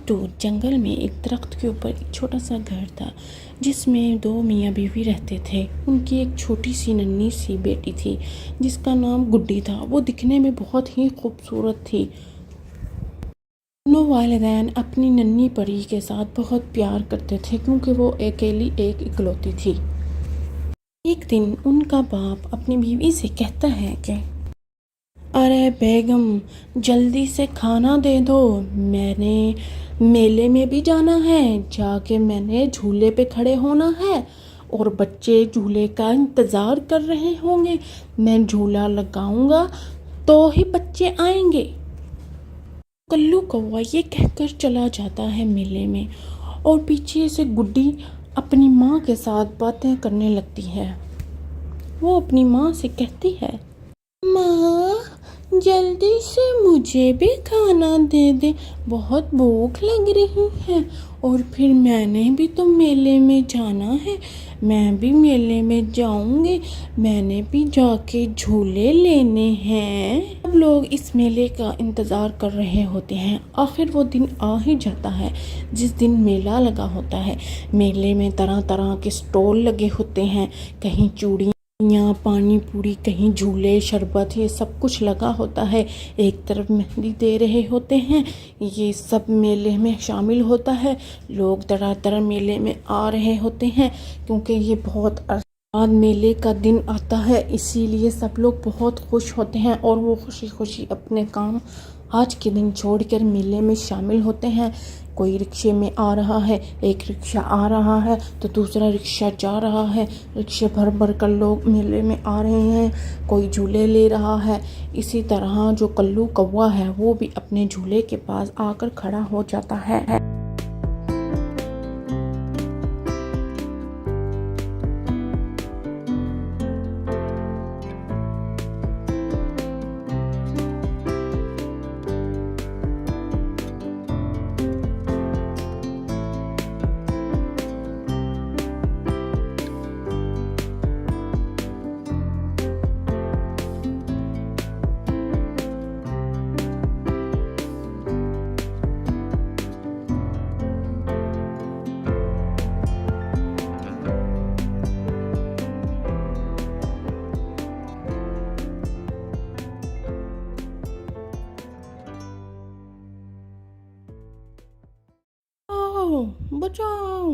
تو جنگل میں ایک درخت کے اوپر ایک چھوٹا سا گھر تھا جس میں 2 میاں بیوی رہتے تھے۔ ان کی ایک چھوٹی سی ننھی سی بیٹی تھی جس کا نام گڈی تھا۔ وہ دکھنے میں بہت ہی خوبصورت تھی۔ دونوں والدین اپنی ننھی پری کے ساتھ بہت پیار کرتے تھے کیونکہ وہ اکیلی ایک اکلوتی تھی۔ ایک دن ان کا باپ اپنی بیوی سے کہتا ہے کہ ارے بیگم، جلدی سے کھانا دے دو، میں نے میلے میں بھی جانا ہے، جا کے میں نے جھولے پہ کھڑے ہونا ہے اور بچے جھولے کا انتظار کر رہے ہوں گے۔ میں جھولا لگاؤں گا تو ہی بچے آئیں گے۔ کلو کوا یہ کہہ کر چلا جاتا ہے میلے میں اور پیچھے سے گڈی اپنی ماں کے ساتھ باتیں کرنے لگتی ہے۔ وہ اپنی ماں سے کہتی ہے، ماں جلدی سے مجھے بھی کھانا دے دے، بہت بھوک لگ رہی ہے، اور پھر میں نے بھی تو میلے میں جانا ہے، میں بھی میلے میں جاؤں گی، میں نے بھی جا کے جھولے لینے ہیں۔ سب لوگ اس میلے کا انتظار کر رہے ہوتے ہیں۔ آخر وہ دن آ ہی جاتا ہے جس دن میلہ لگا ہوتا ہے۔ میلے میں طرح طرح کے سٹول لگے ہوتے ہیں، کہیں چوڑیاں، پانی پوری، کہیں جھولے، شربت، یہ سب کچھ لگا ہوتا ہے۔ ایک طرف مہندی دے رہے ہوتے ہیں، یہ سب میلے میں شامل ہوتا ہے۔ لوگ طرح طرح میلے میں آ رہے ہوتے ہیں کیونکہ یہ بہت بعد میلے کا دن آتا ہے، اسی لیے سب لوگ بہت خوش ہوتے ہیں اور وہ خوشی خوشی اپنے کام آج کے دن چھوڑ کر میلے میں شامل ہوتے ہیں۔ کوئی رکشے میں آ رہا ہے، ایک رکشہ آ رہا ہے تو دوسرا رکشہ جا رہا ہے، رکشے بھر بھر کر لوگ میلے میں آ رہے ہیں، کوئی جھولے لے رہا ہے۔ اسی طرح جو کلو کوا ہے وہ بھی اپنے جھولے کے پاس آ کر کھڑا ہو جاتا ہے۔ بچاؤ،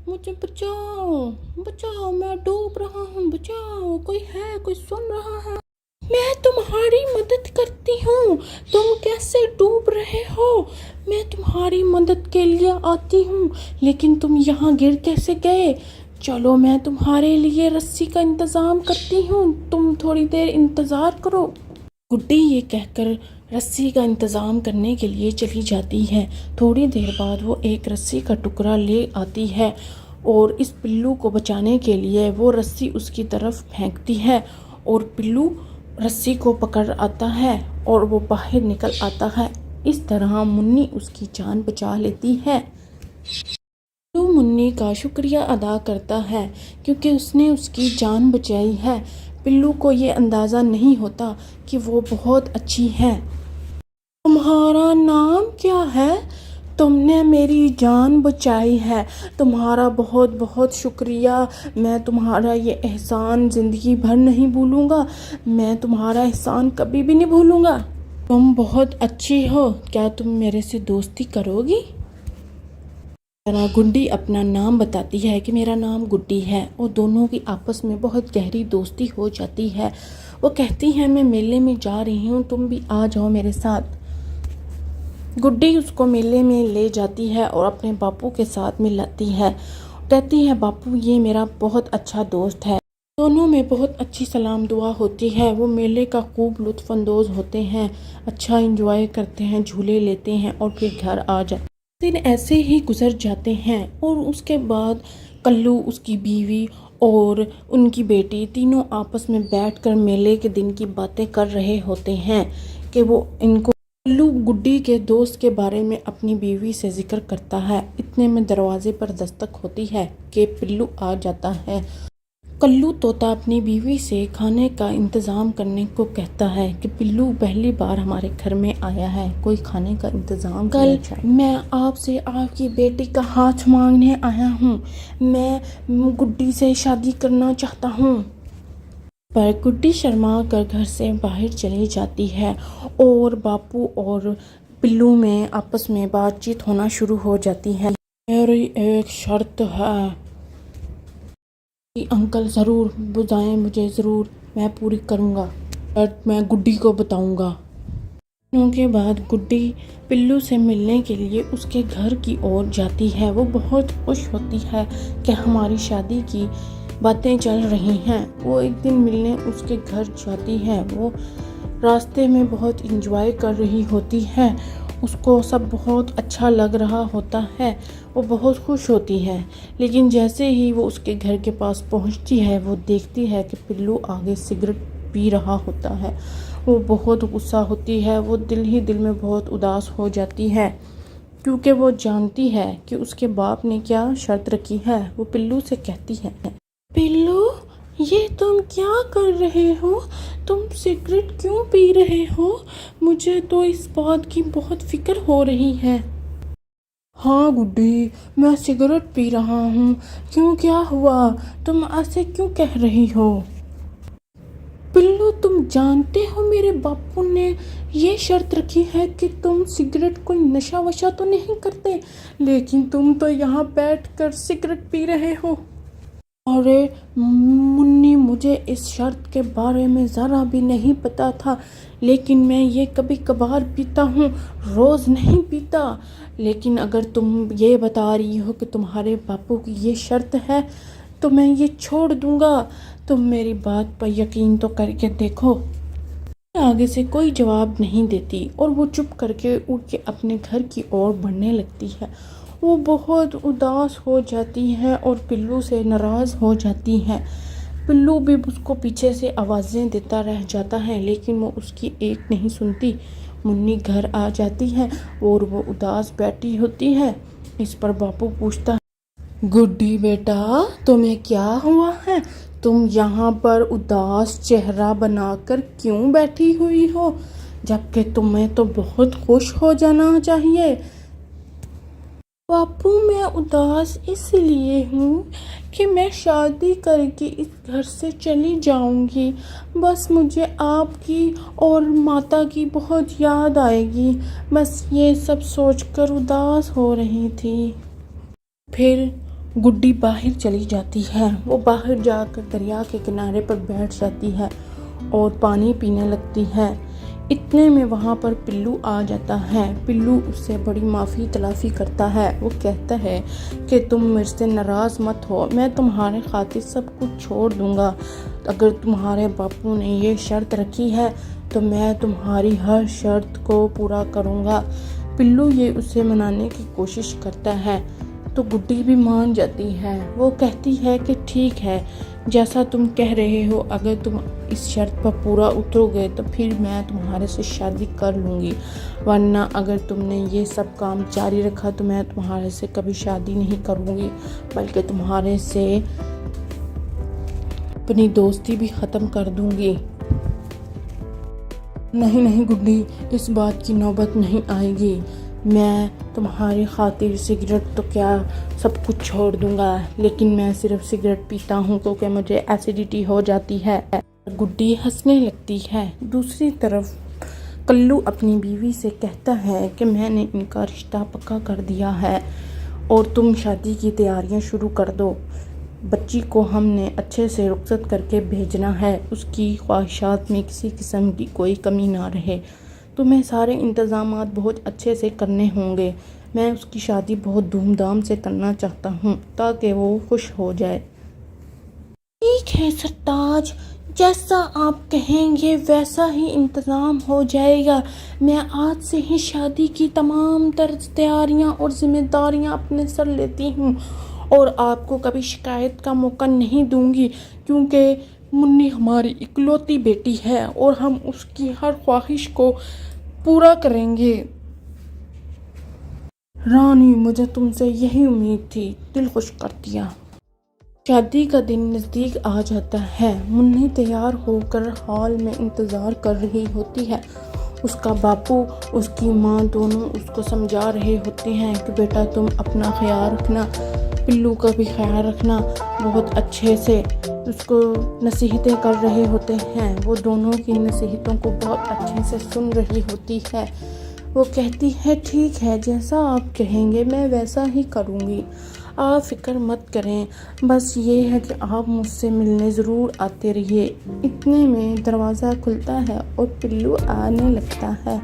مجھے بچاؤ، بچاؤ، میں ڈوب رہا ہوں، بچاؤ، کوئی ہے، کوئی سن رہا ہے؟ میں تمہاری مدد کرتی ہوں، تم کیسے ڈوب رہے ہو؟ میں تمہاری مدد کے لیے آتی ہوں، لیکن تم یہاں گر کیسے گئے؟ چلو میں تمہارے لیے رسی کا انتظام کرتی ہوں، تم تھوڑی دیر انتظار کرو۔ گڈی یہ کہہ کر رسی کا انتظام کرنے کے لیے چلی جاتی ہے۔ تھوڑی دیر بعد وہ ایک رسی کا ٹکڑا لے آتی ہے اور اس پلو کو بچانے کے لیے وہ رسی اس کی طرف پھینکتی ہے اور پلو رسی کو پکڑ آتا ہے اور وہ باہر نکل آتا ہے۔ اس طرح منی اس کی جان بچا لیتی ہے۔ پلو منی کا شکریہ ادا کرتا ہے کیونکہ اس نے اس کی جان بچائی ہے۔ پلو کو یہ اندازہ نہیں ہوتا کہ وہ بہت اچھی ہے۔ تمہارا نام کیا ہے؟ تم نے میری جان بچائی ہے، تمہارا بہت بہت شکریہ، میں تمہارا یہ احسان زندگی بھر نہیں بھولوں گا، میں تمہارا احسان کبھی بھی نہیں بھولوں گا۔ تم بہت اچھی ہو، کیا تم میرے سے دوستی کرو گی؟ گڈی اپنا نام بتاتی ہے کہ میرا نام گڈی ہے اور دونوں کی آپس میں بہت گہری دوستی ہو جاتی ہے۔ وہ کہتی ہیں میں میلے میں جا رہی ہوں، تم بھی آ جاؤ میرے ساتھ۔ گڈی اس کو میلے میں لے جاتی ہے اور اپنے باپو کے ساتھ ملاتی ہے، کہتی ہے باپو یہ میرا بہت اچھا دوست ہے۔ دونوں میں بہت اچھی سلام دعا ہوتی ہے۔ وہ میلے کا خوب لطف اندوز ہوتے ہیں، اچھا انجوائے کرتے ہیں، جھولے لیتے ہیں اور پھر گھر آ جاتے ہیں۔ دن ایسے ہی گزر جاتے ہیں اور اس کے بعد کلو، اس کی بیوی اور ان کی بیٹی تینوں آپس میں بیٹھ کر میلے کے دن کی باتیں کر رہے ہوتے ہیں کہ وہ ان کو کلو گڈی کے دوست کے بارے میں اپنی بیوی سے ذکر کرتا ہے۔ اتنے میں دروازے پر دستک ہوتی ہے کہ پلو آ جاتا ہے۔ کلو طوطا اپنی بیوی سے کھانے کا انتظام کرنے کو کہتا ہے کہ پلو پہلی بار ہمارے گھر میں آیا ہے، کوئی کھانے کا انتظام کل میں آپ سے آپ کی بیٹی کا ہاتھ مانگنے آیا ہوں، میں گڈی سے شادی کرنا چاہتا ہوں۔ پر گڈی شرما کر گھر سے باہر چلی جاتی ہے اور باپو اور پلو میں آپس میں بات چیت ہونا شروع ہو جاتی ہے۔ میری ایک شرط ہے انکل، ضرور بتائیں مجھے، ضرور میں پوری کروں گا، میں گڈی کو بتاؤں گا۔ دنوں کے بعد گڈی پلو سے ملنے کے لیے اس کے گھر کی اور جاتی ہے۔ وہ بہت خوش ہوتی ہے کہ ہماری شادی کی باتیں چل رہی ہیں۔ وہ ایک دن ملنے اس کے گھر جاتی ہے۔ وہ راستے میں بہت انجوائے کر رہی ہوتی ہے، اس کو سب بہت اچھا لگ رہا ہوتا ہے، وہ بہت خوش ہوتی ہے۔ لیکن جیسے ہی وہ اس کے گھر کے پاس پہنچتی ہے، وہ دیکھتی ہے کہ پلو آگے سگریٹ پی رہا ہوتا ہے۔ وہ بہت غصہ ہوتی ہے، وہ دل ہی دل میں بہت اداس ہو جاتی ہے، کیونکہ وہ جانتی ہے کہ اس کے باپ نے کیا شرط رکھی ہے۔ وہ پلو سے کہتی ہے، پلو یہ تم کیا کر رہے ہو؟ تم سگریٹ کیوں پی رہے ہو؟ مجھے تو اس بات کی بہت فکر ہو رہی ہے۔ ہاں گڈی، میں سگریٹ پی رہا ہوں۔ کیوں، کیا ہوا؟ تم ایسے کیوں کہہ رہی ہو؟ پلو تم جانتے ہو میرے باپو نے یہ شرط رکھی ہے کہ تم سگریٹ کوئی نشہ وشہ تو نہیں کرتے، لیکن تم تو یہاں بیٹھ کر سگریٹ پی رہے ہو۔ ارے منی، مجھے اس شرط کے بارے میں ذرا بھی نہیں پتا تھا، لیکن میں یہ کبھی کبھار پیتا ہوں، روز نہیں پیتا۔ لیکن اگر تم یہ بتا رہی ہو کہ تمہارے باپو کی یہ شرط ہے تو میں یہ چھوڑ دوں گا۔ تم میری بات پر یقین تو کر کے دیکھو۔ آگے سے کوئی جواب نہیں دیتی اور وہ چپ کر کے اٹھ کے اپنے گھر کی اور بڑھنے لگتی ہے۔ وہ بہت اداس ہو جاتی ہے اور پلو سے ناراض ہو جاتی ہے۔ پلو بھی اس کو پیچھے سے آوازیں دیتا رہ جاتا ہے، لیکن وہ اس کی ایک نہیں سنتی۔ منی گھر آ جاتی ہے اور وہ اداس بیٹھی ہوتی ہے۔ اس پر باپو پوچھتا ہے، گڈی بیٹا، تمہیں کیا ہوا ہے؟ تم یہاں پر اداس چہرہ بنا کر کیوں بیٹھی ہوئی ہو، جبکہ تمہیں تو بہت خوش ہو جانا چاہیے؟ باپو، میں اداس اس لیے ہوں کہ میں شادی کر کے اس گھر سے چلی جاؤں گی۔ بس مجھے آپ کی اور ماتا کی بہت یاد آئے گی، بس یہ سب سوچ کر اداس ہو رہی تھی۔ پھر گڈی باہر چلی جاتی ہے۔ وہ باہر جا کر دریا کے کنارے پر بیٹھ جاتی ہے اور پانی پینے لگتی ہے۔ اتنے میں وہاں پر پلو آ جاتا ہے۔ پلو اس سے بڑی معافی تلافی کرتا ہے۔ وہ کہتا ہے کہ تم مجھ سے ناراض مت ہو، میں تمہارے خاطر سب کچھ چھوڑ دوں گا۔ اگر تمہارے باپو نے یہ شرط رکھی ہے تو میں تمہاری ہر شرط کو پورا کروں گا۔ پلو یہ اسے منانے کی کوشش کرتا ہے تو گڈی بھی مان جاتی ہے۔ وہ کہتی ہے کہ ٹھیک ہے، جیسا تم کہہ رہے ہو، اگر تم اس شرط پر پورا اترو گے تو پھر میں تمہارے سے شادی کر لوں گی، ورنہ اگر تم نے یہ سب کام جاری رکھا تو میں تمہارے سے کبھی شادی نہیں کروں گی، بلکہ تمہارے سے اپنی دوستی بھی ختم کر دوں گی۔ نہیں نہیں گڈی، اس بات کی نوبت نہیں آئے گی۔ میں تمہاری خاطر سگریٹ تو کیا سب کچھ چھوڑ دوں گا، لیکن میں صرف سگریٹ پیتا ہوں کیونکہ مجھے ایسیڈیٹی ہو جاتی ہے۔ گڈی ہنسنے لگتی ہے۔ دوسری طرف کلو اپنی بیوی سے کہتا ہے کہ میں نے ان کا رشتہ پکا کر دیا ہے اور تم شادی کی تیاریاں شروع کر دو۔ بچی کو ہم نے اچھے سے رخصت کر کے بھیجنا ہے، اس کی خواہشات میں کسی قسم کی کوئی کمی نہ رہے۔ تمہیں سارے انتظامات بہت اچھے سے کرنے ہوں گے۔ میں اس کی شادی بہت دھوم دھام سے کرنا چاہتا ہوں تاکہ وہ خوش ہو جائے۔ ٹھیک ہے سرتاج، جیسا آپ کہیں گے ویسا ہی انتظام ہو جائے گا۔ میں آج سے ہی شادی کی تمام تر تیاریاں اور ذمہ داریاں اپنے سر لیتی ہوں اور آپ کو کبھی شکایت کا موقع نہیں دوں گی، کیونکہ منی ہماری اکلوتی بیٹی ہے اور ہم اس کی ہر خواہش کو پورا کریں گے۔ رانی، مجھے تم سے یہی امید تھی، دل خوش کر دیا۔ شادی کا دن نزدیک آ جاتا ہے۔ منی تیار ہو کر ہال میں انتظار کر رہی ہوتی ہے۔ اس کا باپو، اس کی ماں دونوں اس کو سمجھا رہے ہوتے ہیں کہ بیٹا تم اپنا خیال رکھنا، پلو کا بھی خیال رکھنا، بہت اچھے سے اس کو نصیحتیں کر رہے ہوتے ہیں۔ وہ دونوں کی نصیحتوں کو بہت اچھے سے سن رہی ہوتی ہے۔ وہ کہتی ہے ٹھیک ہے، جیسا آپ کہیں گے میں ویسا ہی کروں گی، آپ فکر مت کریں، بس یہ ہے کہ آپ مجھ سے ملنے ضرور آتے رہیے۔ اتنے میں دروازہ کھلتا ہے اور پلو آنے لگتا ہے۔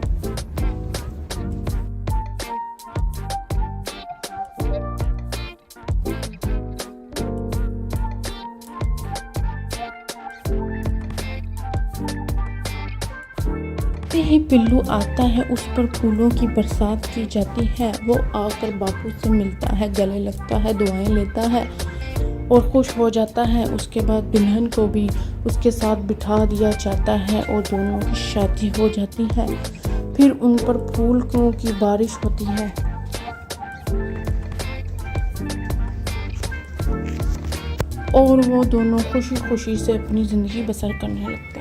ہی پلو آتا ہے، اس پر پھولوں کی برسات کی جاتی ہے۔ وہ آ کر باپو سے ملتا ہے، گلے لگتا ہے، دعائیں لیتا ہے اور خوش ہو جاتا ہے۔ اس کے بعد دلہن کو بھی اس کے ساتھ بٹھا دیا جاتا ہے اور دونوں کی شادی ہو جاتی ہے۔ پھر ان پر پھولوں کی بارش ہوتی ہے اور وہ دونوں خوشی خوشی سے اپنی زندگی بسر کرنے لگتے ہیں۔